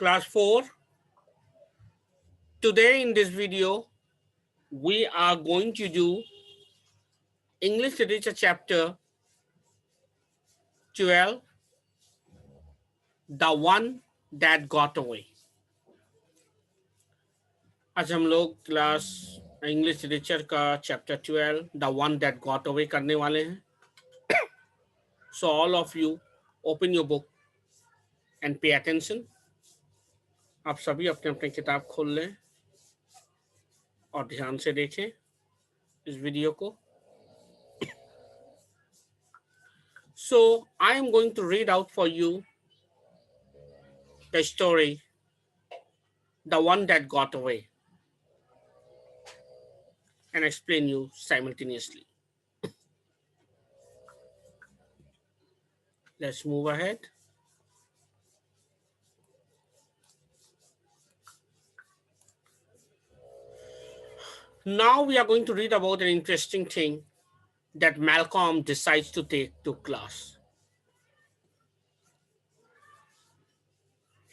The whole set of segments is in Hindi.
Class 4, today in this video, we are going to do English Literature Chapter 12, The One That Got Away. आज हम लोग क्लास इंग्लिश लिटरेचर का chapter 12, the one that got away करने वाले हैं. So all of you open your book and pay attention. आप सभी अपने अपने किताब खोल लें और ध्यान से देखें इस वीडियो को. So I am going to read out for you the story the one that got away and explain you simultaneously. Let's move ahead. Now we are going to read about an interesting thing that Malcolm decides to take to class.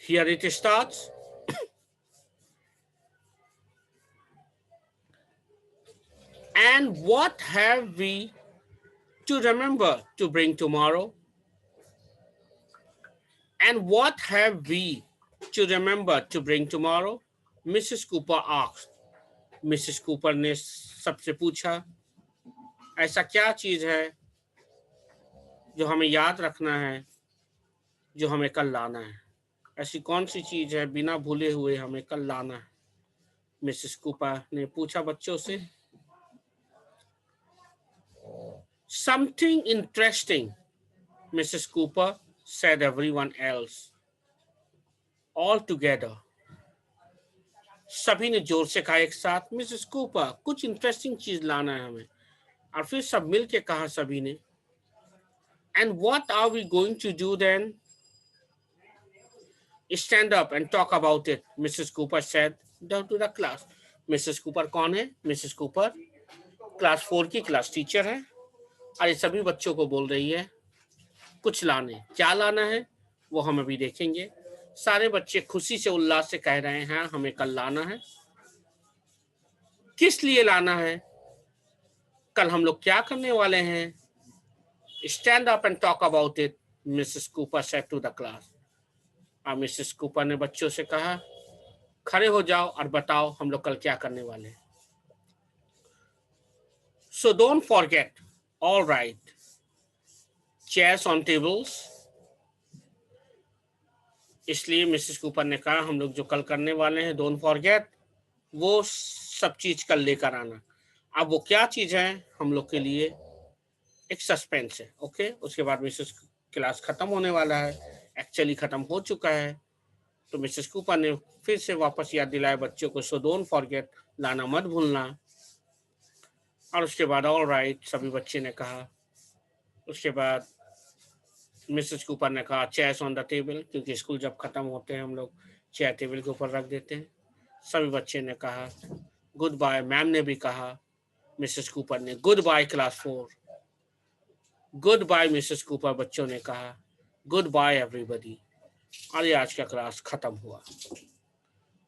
Here it starts. And what have we to remember to bring tomorrow? And what have we to remember to bring tomorrow? Mrs. Cooper asked. Mrs. Cooper ने सबसे पूछा, ऐसा क्या चीज है जो हमें याद रखना है, जो हमें कल लाना है? ऐसी कौन सी चीज है बिना भूले हुए हमें कल लाना है? मिसेस कूपर ने पूछा बच्चों से. Something interesting, Mrs. Cooper said everyone else. All together. सभी ने जोर से कहा एक साथ, मिसेस कूपर कुछ इंटरेस्टिंग चीज लाना है हमें. और फिर सब मिल के कहा सभी ने. And what are we going to do then? Stand up and talk about it, Mrs. Cooper said down to the class. Mrs. Cooper कौन है? Mrs. Cooper क्लास 4 की क्लास टीचर है और ये सभी बच्चों को बोल रही है कुछ लाने. क्या लाना है वो हम अभी देखेंगे. सारे बच्चे खुशी से उल्लास से कह रहे हैं हमें कल लाना है. किस लिए लाना है? कल हम लोग क्या करने वाले हैं? Stand up and talk about it, Mrs Cooper said to the class. और मिसेस कूपर ने बच्चों से कहा खड़े हो जाओ और बताओ हम लोग कल क्या करने वाले हैं. So don't forget, all right, chairs on tables. इसलिए मिसेस कूपर ने कहा हम लोग जो कल करने वाले हैं, डोंट फॉरगेट, वो सब चीज कल लेकर आना. अब वो क्या चीज है हम लोग के लिए एक सस्पेंस है. ओके, उसके बाद मिसेस क्लास खत्म होने वाला है. एक्चुअली खत्म हो चुका है. तो मिसेस कूपर ने फिर से वापस याद दिलाया बच्चों को, सो डोंट फॉरगेट, लाना मत भूलना. और उसके बाद ऑल राइट सभी बच्चे ने कहा. उसके बाद मिसेस कूपर ने कहा चेयर्स ऑन द टेबल, क्योंकि स्कूल जब खत्म होते हैं हम लोग चेयर टेबल के ऊपर रख देते हैं. सभी बच्चे ने कहा गुड बाय. मैम ने भी कहा. मिसेस कूपर ने goodbye class 4. Goodbye Mrs Cooper बच्चों ने कहा. Goodbye everybody. और ये आज का क्लास खत्म हुआ.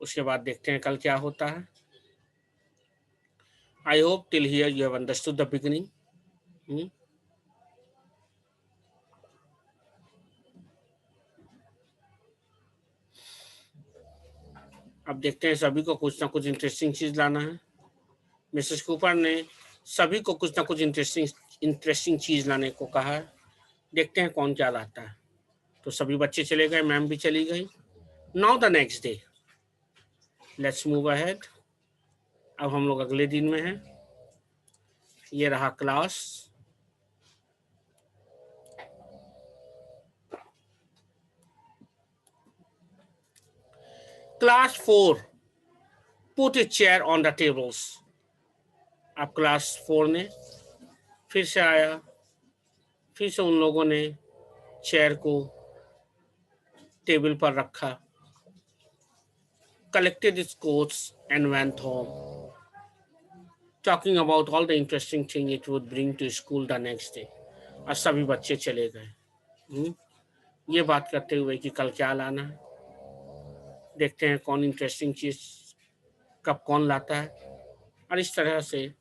उसके बाद देखते हैं कल क्या होता है. I hope till here you have understood the beginning. अब देखते हैं सभी को कुछ ना कुछ इंटरेस्टिंग चीज लाना है. मिसेस कूपर ने सभी को कुछ ना कुछ इंटरेस्टिंग चीज लाने को कहा है. देखते हैं कौन क्या लाता है. तो सभी बच्चे चले गए, मैम भी चली गई. Now the next day, let's move ahead. अब हम लोग अगले दिन में हैं. ये रहा class. Class 4 put a chair on the tables. अब क्लास 4 ने फिर से आया. फिर से उन लोगों ने चेयर को टेबल पर रखा. collected its coats and went home, talking about all the interesting thing it would bring to school the next day. और सभी बच्चे चले गए ये बात करते हुए कि कल क्या लाना है. देखते हैं कौन इंटरेस्टिंग चीज़ कब कौन लाता है। और इस तरह से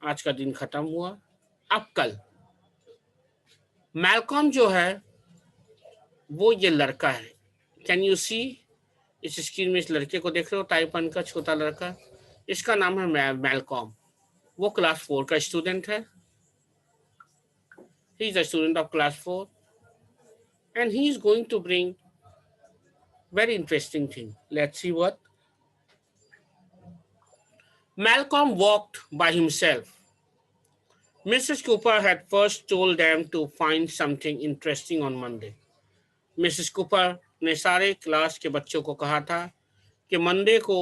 आज का दिन ख़त्म हुआ। अब कल मैलकॉम जो है वो ये लड़का है। कैन यू सी, इस स्क्रीन में इस लड़के को देख रहे हो, टाई पहन का छोटा लड़का, इसका नाम है मैलकॉम। वो क्लास 4 का स्टूडेंट है। He is a student of class 4 and he is going to bring very interesting thing. Let's see what. Malcolm walked by himself. Mrs. Cooper had first told them to find something interesting on Monday. Mrs. Cooper ने सारे क्लास के बच्चों को कहा था कि मंडे को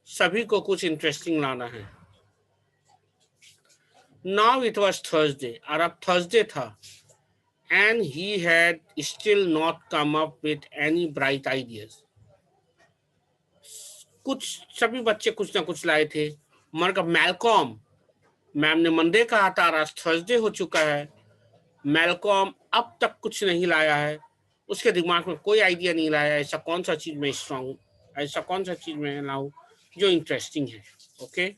सभी को कुछ इंटरेस्टिंग लाना है। Now it was Thursday, और अब थर्सडे था, and he had still not come up with any bright ideas. कुछ सभी बच्चे कुछ ना कुछ लाए थे, मगर मैलकॉम, मैम ने मंडे कहा था, आज थर्सडे हो चुका है, मैलकॉम अब तक कुछ नहीं लाया है, उसके दिमाग में कोई आइडिया नहीं लाया। ऐसा कौन सा चीज में स्ट्रांग, ऐसा कौन सा चीज में लाऊं जो इंटरेस्टिंग है। Okay,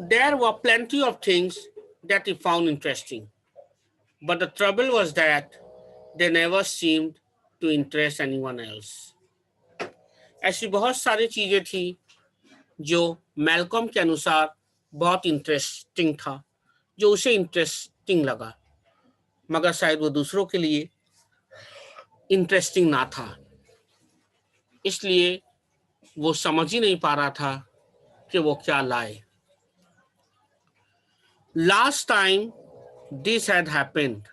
there were plenty of things that he found interesting, but the trouble was that they never seemed to interest anyone else. ऐसी बहुत सारी चीजें थी जो मैलकॉम के अनुसार बहुत इंटरेस्टिंग था, जो उसे इंटरेस्टिंग लगा, मगर शायद वो दूसरों के लिए इंटरेस्टिंग ना था, इसलिए वो समझ ही नहीं पा रहा था कि वो क्या लाए। Last time this had happened,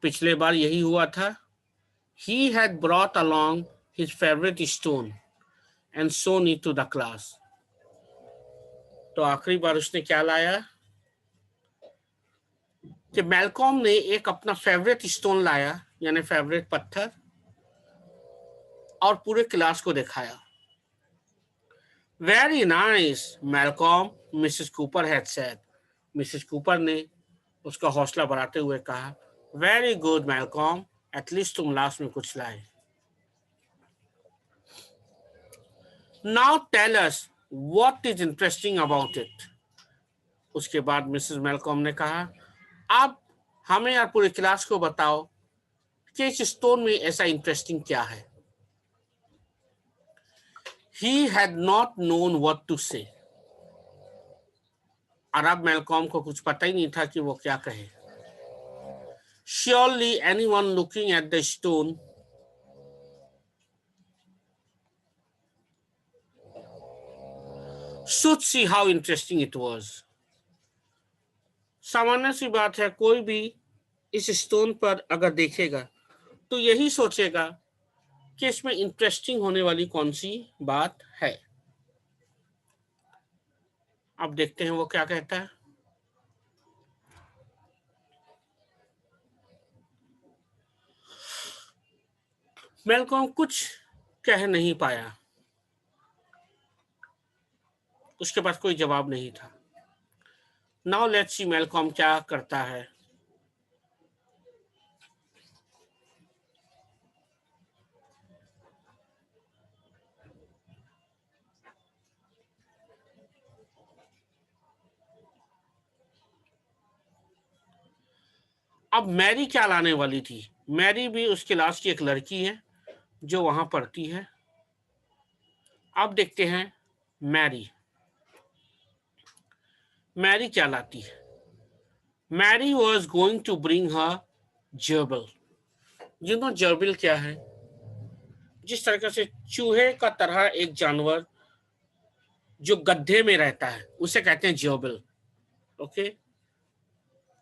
पिछले बार यही हुआ था। He had brought along his favourite stone and shown it to the class. तो आखिरी बार उसने क्या लाया कि मैलकॉम ने एक अपना फेवरेट स्टोन लाया, यानी फेवरेट पत्थर, और पूरे क्लास को दिखाया। Very nice Malcolm, Mrs Cooper had said. Mrs Cooper ने उसका हौसला बढ़ाते हुए कहा, वेरी गुड मैलकॉम, एटलीस्ट तुम लास्ट में कुछ लाए। Now tell us what is interesting about it. उसके बाद मिसेस मैलकॉम ने कहा, अब हमें और पूरी क्लास को बताओ कि इस स्टोन में ऐसा इंटरेस्टिंग क्या है। He had not known what to say. और अब मैलकॉम को कुछ पता ही नहीं था कि वो क्या कहे। Surely anyone looking at the stone should see how interesting it was. सामान्य सी बात है, कोई भी इस स्टोन पर अगर देखेगा तो यही सोचेगा कि इसमें इंटरेस्टिंग होने वाली कौन सी बात है। अब देखते हैं वो क्या कहता है। मैलकॉम कुछ कह नहीं पाया, उसके पास कोई जवाब नहीं था। नाउ लेट्स सी मैलकॉम क्या करता है। अब मैरी क्या लाने वाली थी। मैरी भी उस क्लास की एक लड़की है जो वहां पढ़ती है। अब देखते हैं मैरी, मैरी क्या लाती है। Mary was going to bring her gerbil. You know gerbil क्या है? जिस तरह से चूहे का तरह एक जानवर जो गड्ढे में रहता है उसे कहते हैं जर्बिल। ओके,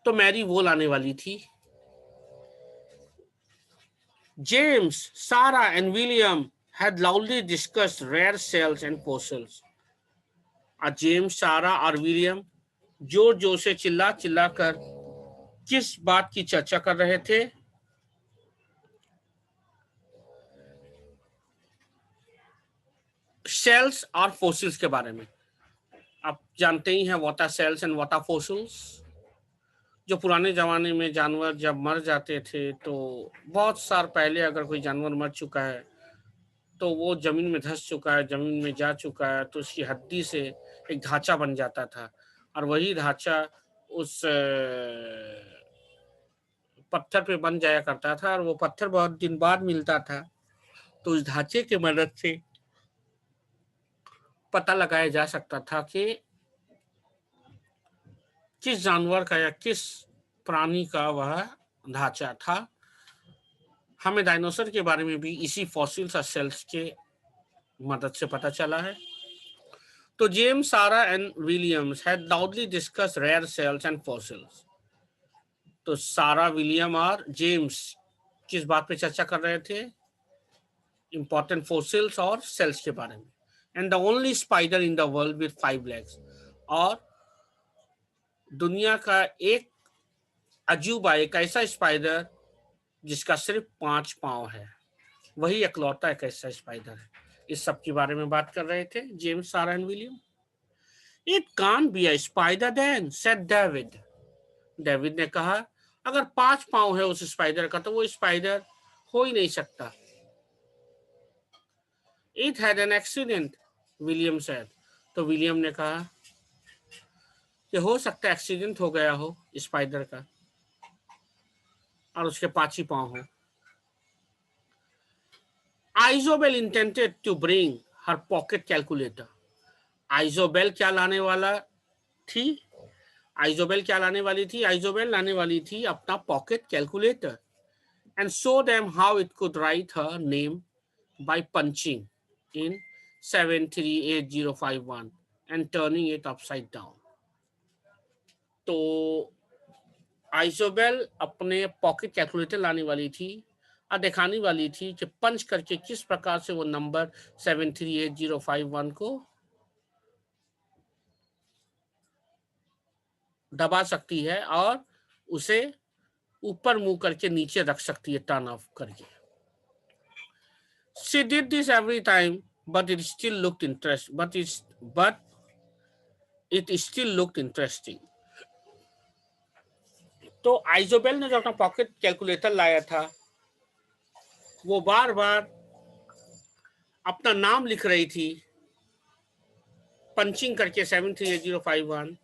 तो मैरी वो लाने वाली थी। James, Sarah and William had loudly discussed rare shells and fossils. और जेम्स, सारा और विलियम जोर जोर से चिल्ला चिल्ला कर किस बात की चर्चा कर रहे थे? सेल्स और फोसिल्स के बारे में। आप जानते ही हैं what are cells and what are fossils. जो पुराने ज़माने में जानवर जब मर जाते थे तो बहुत साल पहले अगर कोई जानवर मर चुका है तो वो ज़मीन में धँस चुका है, ज़मीन में जा चुका है, तो उसकी हड्डी से एक ढाँचा बन जाता था और वही ढाँचा उस पत्थर पे बन जाया करता था और वो पत्थर बहुत दिन बाद मिलता था। तो उस ढाँचे की मदद से पता लगाया जा सकता था कि किस जानवर का या किस प्राणी का वह ढाँचा था। हमें डायनासोर के बारे में भी इसी फॉसिल्स और सेल्स के मदद से पता चला है। तो James, Sarah and Williams had loudly discussed rare cells and fossils. तो सारा, विलियम और जेम्स किस बात पे चर्चा कर रहे थे? इंपॉर्टेंट फॉसिल्स और सेल्स के बारे में। And the only spider in the world with 5 legs, और दुनिया का एक अजूबा, एक ऐसा स्पाइडर जिसका सिर्फ 5 पांव है, वही इकलौता एक ऐसा स्पाइडर है। इस सब के बारे में बात कर रहे थे James, Sarah and William. It can't be a spider then, said David. David ने कहा, अगर 5 पांव है उस स्पाइडर का तो वो स्पाइडर हो ही नहीं सकता। It had an accident, William said. तो विलियम ने कहा कि हो सकता है एक्सीडेंट हो गया हो स्पाइडर का और उसके 5 ही पांव हो। Isobel intended to bring her pocket calculator. Isobel क्या लाने वाला थी? आइजोबेल क्या लाने वाली थी? आइजोबेल लाने वाली थी अपना pocket calculator and show them how it could write her name by punching in 738051 and turning it upside down. तो आइजोबेल अपने पॉकेट कैलकुलेटर लाने वाली थी और दिखाने वाली थी कि पंच करके किस प्रकार से वो नंबर 738051 को दबा सकती है और उसे ऊपर मुंह करके नीचे रख सकती है, टर्न ऑफ करके। She did this every time, but it still looked interesting. तो आइजोबेल ने जो अपना पॉकेट कैलकुलेटर लाया था वो बार बार अपना नाम लिख रही थी पंचिंग करके 738051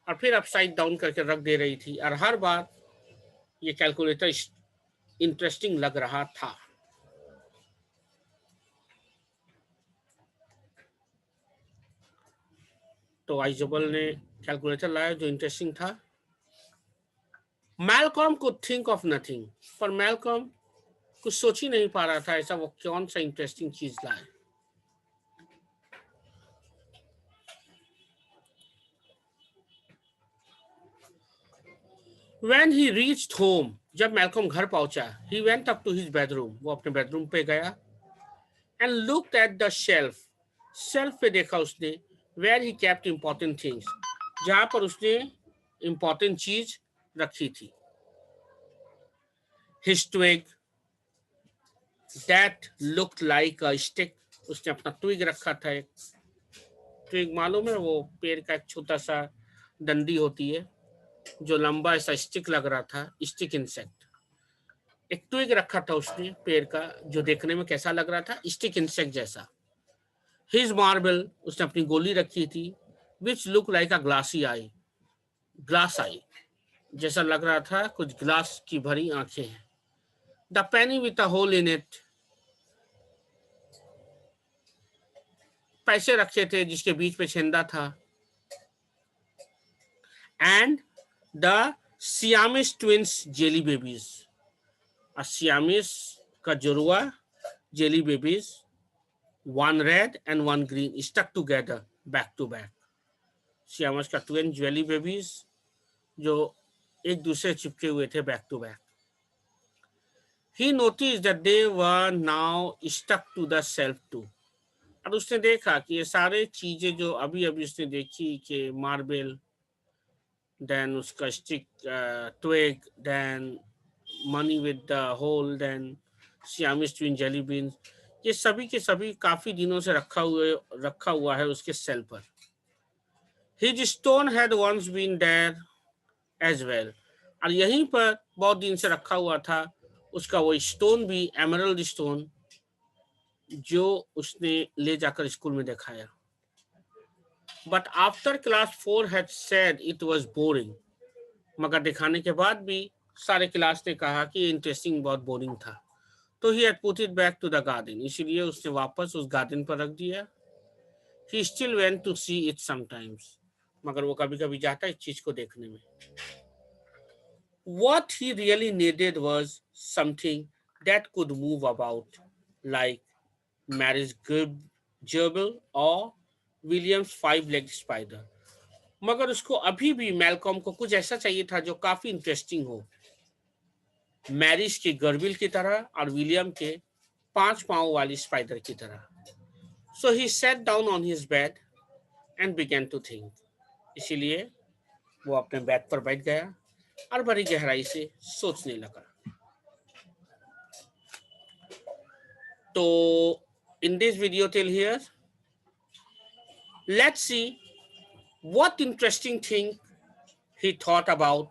और फिर अपसाइड डाउन करके रख दे रही थी और हर बार ये कैलकुलेटर इंटरेस्टिंग लग रहा था। तो आइजोबेल ने कैलकुलेटर लाया जो इंटरेस्टिंग था। Malcolm could think of nothing, पर मैलकॉम कुछ सोच ही नहीं पा रहा था ऐसा वो कौन सा इंटरेस्टिंग चीज लाए। When he reached home, जब मैलकॉम घर पहुंचा, he went up to his bedroom, वो अपने बेडरूम पे गया and looked at the shelf, shelf पे देखा उसने, where he kept important things, जहां पर उसने important चीज रखी थी। His twig that looked like a stick, उसने अपना ट्विग रखा था। एक ट्विग मालूम है, वो पेड़ का एक छोटा सा डंडी होती है जो लंबा ऐसा स्टिक लग रहा था, स्टिक इंसेक्ट। एक ट्विग रखा था उसने पेड़ का जो देखने में कैसा लग रहा था, स्टिक इंसेक्ट जैसा। हिज मार्बल, उसने अपनी गोली रखी थी, which look like a glassy eye, glass eye जैसा लग रहा था, कुछ ग्लास की भरी आंखें हैं। The penny with a hole in it, पैसे रखे थे जिसके बीच में छेंदा था। And the Siamese twins jelly babies, Siamese का जुड़वा jelly babies, one red and one green stuck together back to back. सियामिस का ट्विन जेली बेबीज जो एक दूसरे चिपके हुए थे back to back. He noticed that they were now stuck to the shelf too. और उसने देखा कि ये सारे चीजें जो अभी अभी उसने देखी कि मार्बल, देन उसका stick twig, then money with the hole, then Siamese twin jelly beans, ये सभी के सभी काफी दिनों से रखा हुआ है उसके सेल पर। His stone had once been there as well. और यहीं पर बहुत दिन से रखा हुआ था उसका वो स्टोन भी, एमरल्ड स्टोन, जो उसने ले जाकर स्कूल में दिखाया। But after class 4 had said it was boring, मगर दिखाने के बाद भी सारे क्लास ने कहा कि इंटरेस्टिंग बहुत बोरिंग था, तो he had put it back to the garden, इसीलिए उसने वापस उस गार्डन पर रख दिया। He still went to see it sometimes, मगर वो कभी कभी जाता है इस चीज को देखने में। What he really needed was something that could move about, like Mary's gerbil or William's five-legged spider. मगर उसको अभी भी मैलकॉम को कुछ ऐसा चाहिए था जो काफी इंटरेस्टिंग हो, मैरिज के गर्बिल की तरह और विलियम के 5 पांव वाली स्पाइडर की तरह। So he sat down on his bed and began to think, इसीलिए वो अपने बेड पर बैठ गया और बड़ी गहराई से सोचने लगा। तो in this video till here, let's see what interesting thing he thought about,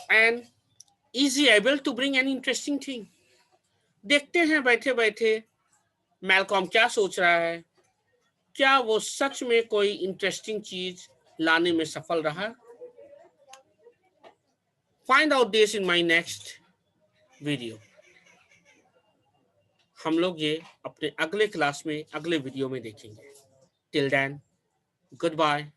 and is he able to bring any interesting thing. देखते हैं बैठे बैठे मैलकॉम क्या सोच रहा है, क्या वो सच में कोई इंटरेस्टिंग चीज लाने में सफल रहा। Find out this in my next video. हम लोग ये अपने अगले क्लास में, अगले वीडियो में देखेंगे। Till then, good bye.